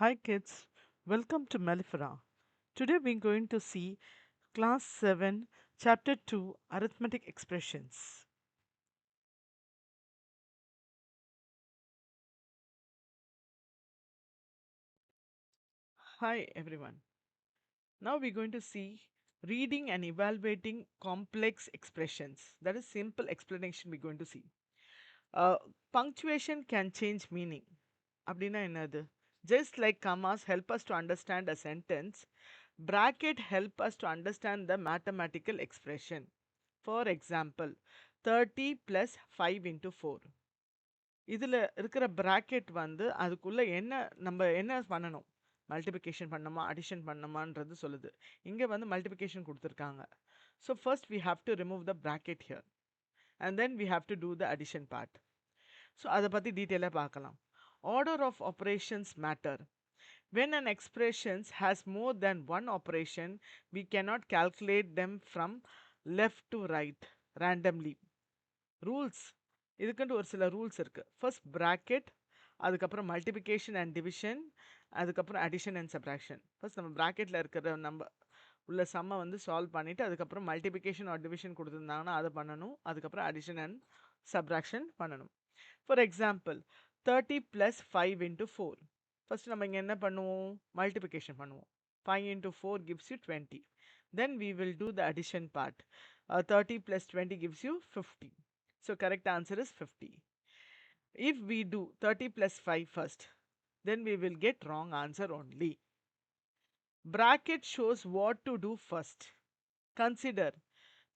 Hi kids, welcome to Mellifera. Today we're going to see Class 7, Chapter 2, Arithmetic Expressions. Hi everyone. Now we're going to see reading and evaluating complex expressions. That is simple explanation we're going to see. Uh, Punctuation can change meaning. அப்படின்னா என்னது? Just like commas help us to understand a sentence, bracket help us to understand the mathematical expression. For example, 30 plus 5 into 4. இதில் இருக்கிற bracket வந்து அதுக்குள்ள நம்ம என்ன பண்ணணும், multiplication பண்ணணுமா அடிஷன் பண்ணணுமான்றது சொல்லுது. இங்கே வந்து மல்டிபிகேஷன் கொடுத்துருக்காங்க. So first we have to remove the bracket here and then we have to do the addition part. So அதை பற்றி டீட்டெயிலாக பார்க்கலாம். Order of operations matter. When an expression has more than one operation, we cannot calculate them from left to right randomly. Rules. இதுக்குன்ட்டு ஒரு சில rules இருக்கு. First bracket, அதுக்கப்புறம் multiplication and division, அதுக்கப்புறம் addition and subtraction. First நம்ம பிராக்கெட்டில் இருக்கிற நம்ம உள்ள சம்மை வந்து சால்வ் பண்ணிவிட்டு அதுக்கப்புறம் மல்டிபிகேஷன் ஆர் டிவிஷன் கொடுத்துருந்தாங்கன்னா அதை பண்ணணும். அதுக்கப்புறம் அடிஷன் அண்ட் சப்ராக்ஷன் பண்ணணும். For example 30 + 5 × 4. ஃபர்ஸ்ட் நம்ம இங்கே என்ன பண்ணுவோம், மல்டிபிகேஷன் பண்ணுவோம். 5 × 4 gives you 20. Then we will do the addition part. 30 + 20 gives you 50. So correct answer is 50. If we do 30 + 5 first, then we will get wrong answer only. Bracket shows what to do first. Consider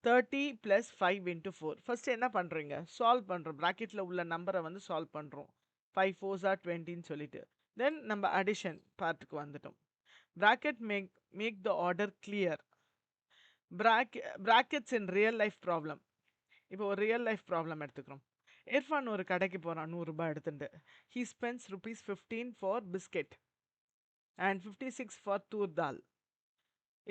30 + 5 × 4. First என்ன பண்றீங்க, solve பண்றோம். பிராக்கெட்ல உள்ள நம்பரை வந்து solve பண்றோம். 5 4s are 20ன்னு சொல்லிட்டு தென் நம்ம addition பார்ட்டுக்கு வந்துட்டோம். bracket make the order clear. Brackets in real life problem. இப்போ ஒரு ரியல் லைஃப் ப்ராப்ளம் எடுத்துக்கிறோம். இர்ஃபான் ஒரு கடைக்கு போகிறான் 100 ரூபாய் எடுத்துட்டு. He spends ₹15 for biscuit and 56 for தூர் தால்.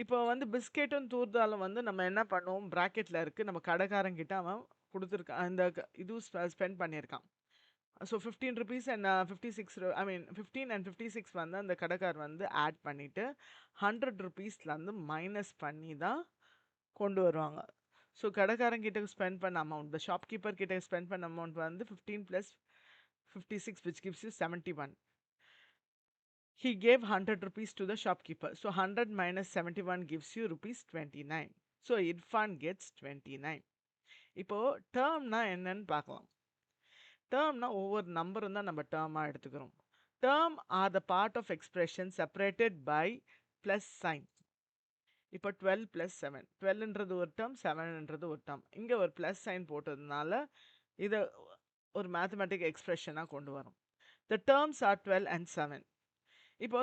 இப்போ வந்து பிஸ்கெட்டும் தூர் தாலும் வந்து நம்ம என்ன பண்ணுவோம், ப்ராக்கெட்டில் இருக்குது, நம்ம கடைக்காரங்கிட்ட அவன் கொடுத்துருக்கான், அந்த இது ஸ்பெண்ட் பண்ணியிருக்கான். So 15 rupees and 56 I mean 15 and 56 வந்து அந்த கடைக்கார் வந்து ஆட் பண்ணிவிட்டு 100 rupeesலேருந்து மைனஸ் பண்ணி தான் கொண்டு வருவாங்க. ஸோ கடைக்காரங்கிட்ட ஸ்பெண்ட் பண்ண அமௌண்ட், த ஷாப்கீப்பர் கிட்ட ஸ்பெண்ட் பண்ண அமௌண்ட் வந்து 15 + 56 which gives you 71. He gave 100 rupees to the shopkeeper. So 100 minus 71 gives you ₹29. So Irfan gets 29. இப்போ டேர்ம்னா என்னன்னு பார்க்கலாம். டேர்ம்னா ஒவ்வொரு நம்பரும் தான் நம்ம டேர்மாக எடுத்துக்கிறோம். Term are the part of expression separated by plus sign. இப்போ 12 + 7, 12ன்றது ஒரு டேர்ம், 7ன்றது ஒரு டேர்ம். இங்கே ஒரு ப்ளஸ் சைன் போட்டதுனால இதை ஒரு மேத்தமெட்டிக் எக்ஸ்பிரஷனாக கொண்டு வரும். The terms R 12 and 7. இப்போ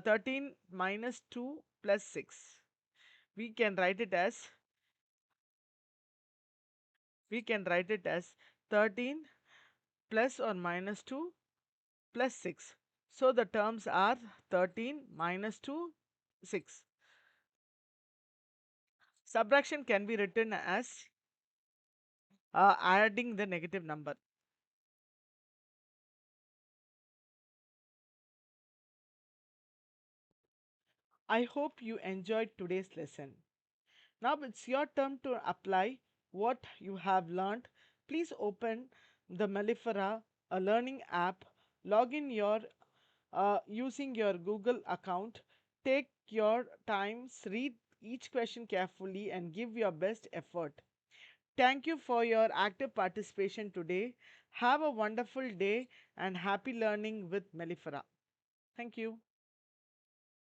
13 - 2 + 6. We can write it as 13 + or -2 + 6. So the terms are 13 - 2, 6. Subtraction can be written as adding the negative number. I hope you enjoyed today's lesson. Now it's your turn to apply what you have learned. Please open the Mellifera, a learning app. Log in your using your Google account. Take your time, read each question carefully and give your best effort. Thank you for your active participation today. Have a wonderful day and happy learning with Mellifera. Thank you.